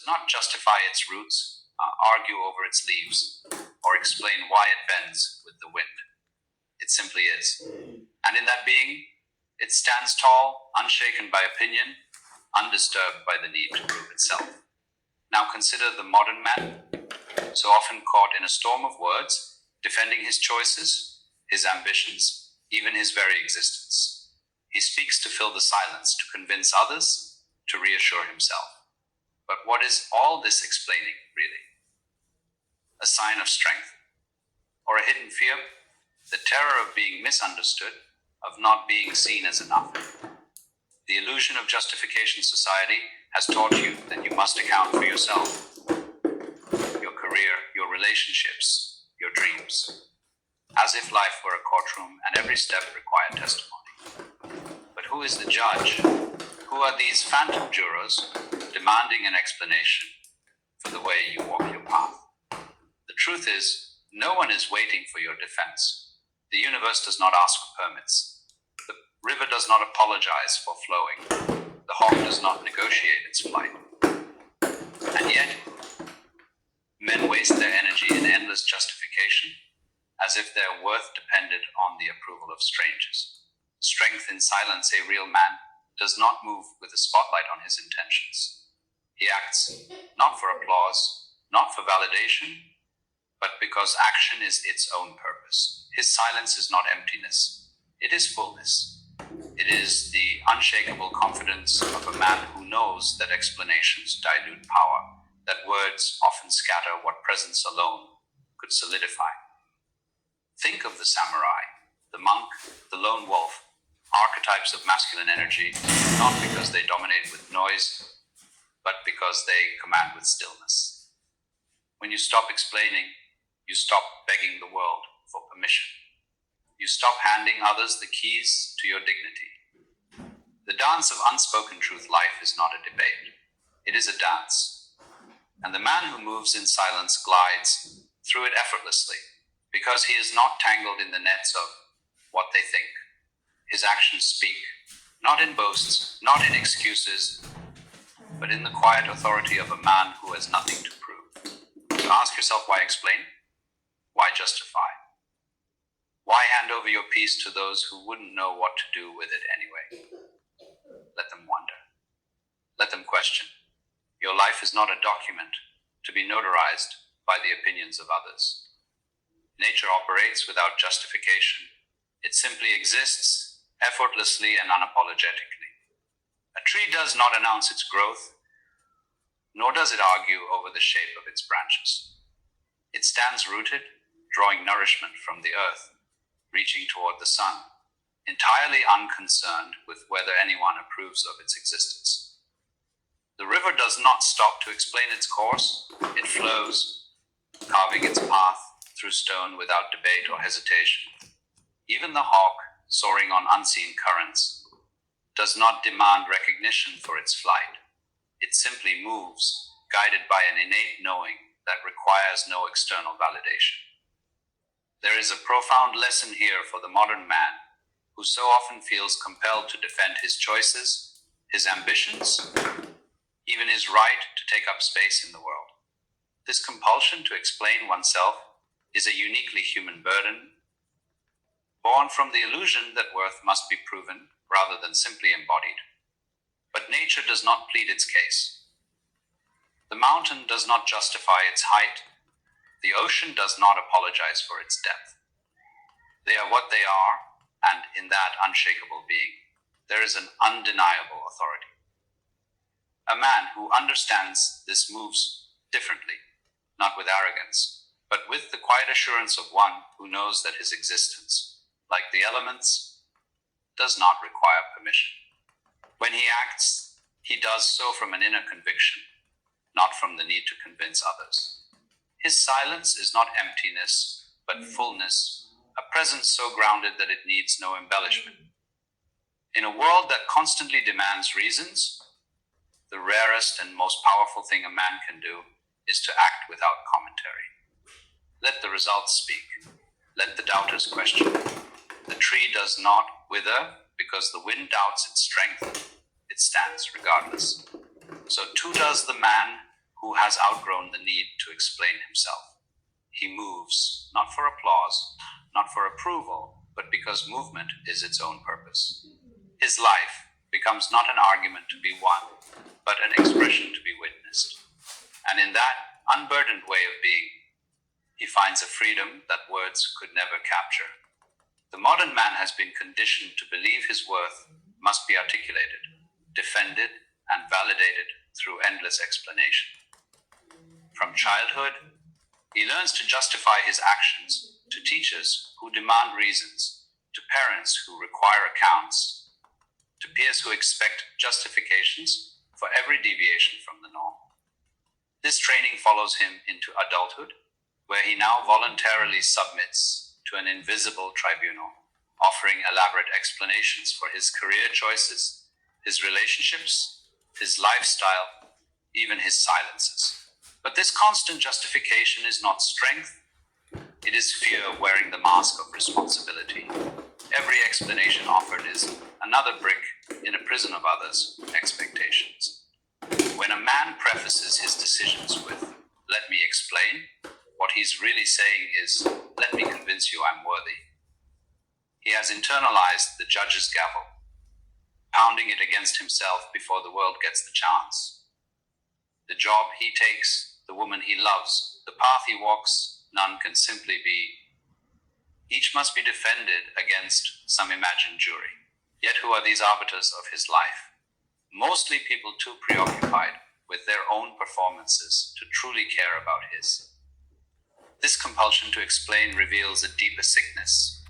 not justify its roots, argue over its leaves, or explain why it bends with the wind. It simply is. And in that being, it stands tall, unshaken by opinion, undisturbed by the need to prove itself. Now consider the modern man, so often caught in a storm of words, defending his choices, his ambitions, even his very existence. He speaks to fill the silence, to convince others, to reassure himself. But what is all this explaining, really? A sign of strength? Or a hidden fear? The terror of being misunderstood, of not being seen as enough. The illusion of justification society has taught you that you must account for yourself, your career, your relationships, your dreams, as if life were a courtroom and every step required testimony. But who is the judge? Who are these phantom jurors demanding an explanation for the way you walk your path? The truth is, no one is waiting for your defense. The universe does not ask for permits. The river does not apologize for flowing. The hawk does not negotiate its flight. And yet, men waste their energy in endless justification, as if their worth depended on the approval of strangers. Strength in silence, a real man does not move with a spotlight on his intentions. He acts not for applause, not for validation, but because action is its own purpose. His silence is not emptiness, it is fullness. It is the unshakable confidence of a man who knows that explanations dilute power, that words often scatter what presence alone could solidify. Think of the samurai, the monk, the lone wolf, archetypes of masculine energy, not because they dominate with noise, but because they command with stillness. When you stop explaining, you stop begging the world for permission. You stop handing others the keys to your dignity. The dance of unspoken truth life is not a debate. It is a dance. And the man who moves in silence glides through it effortlessly, because he is not tangled in the nets of what they think. His actions speak, not in boasts, not in excuses, but in the quiet authority of a man who has nothing to prove. So ask yourself, why explain? Why justify? Why hand over your peace to those who wouldn't know what to do with it anyway? Let them wonder. Let them question. Your life is not a document to be notarized by the opinions of others. Nature operates without justification. It simply exists effortlessly and unapologetically. A tree does not announce its growth, nor does it argue over the shape of its branches. It stands rooted, drawing nourishment from the earth, reaching toward the sun, entirely unconcerned with whether anyone approves of its existence. The river does not stop to explain its course. It flows, carving its path through stone without debate or hesitation. Even the hawk, soaring on unseen currents, does not demand recognition for its flight. It simply moves, guided by an innate knowing that requires no external validation. There is a profound lesson here for the modern man, who so often feels compelled to defend his choices, his ambitions, even his right to take up space in the world. This compulsion to explain oneself is a uniquely human burden, born from the illusion that worth must be proven rather than simply embodied. But nature does not plead its case. The mountain does not justify its height. The ocean does not apologize for its depth. They are what they are, and in that unshakable being, there is an undeniable authority. A man who understands this moves differently, not with arrogance, but with the quiet assurance of one who knows that his existence, like the elements, does not require permission. When he acts, he does so from an inner conviction, not from the need to convince others. His silence is not emptiness, but fullness, a presence so grounded that it needs no embellishment. In a world that constantly demands reasons, the rarest and most powerful thing a man can do is to act without commentary. Let the results speak. Let the doubters question. The tree does not wither because the wind doubts its strength. It stands regardless. So too does the man who has outgrown the need to explain himself. He moves, not for applause, not for approval, but because movement is its own purpose. His life becomes not an argument to be won, but an expression to be witnessed. And in that unburdened way of being, he finds a freedom that words could never capture. The modern man has been conditioned to believe his worth must be articulated, defended, and validated through endless explanation. From childhood, he learns to justify his actions to teachers who demand reasons, to parents who require accounts, to peers who expect justifications for every deviation from the norm. This training follows him into adulthood, where he now voluntarily submits to an invisible tribunal, offering elaborate explanations for his career choices, his relationships, his lifestyle, even his silences. But this constant justification is not strength, it is fear wearing the mask of responsibility. Every explanation offered is another brick in a prison of others' expectations. When a man prefaces his decisions with, "Let me explain," what he's really saying is, "Let me convince you I'm worthy." He has internalized the judge's gavel, pounding it against himself before the world gets the chance. The job he takes, the woman he loves, the path he walks, none can simply be. Each must be defended against some imagined jury. Yet who are these arbiters of his life? Mostly people too preoccupied with their own performances to truly care about his. This compulsion to explain reveals a deeper sickness,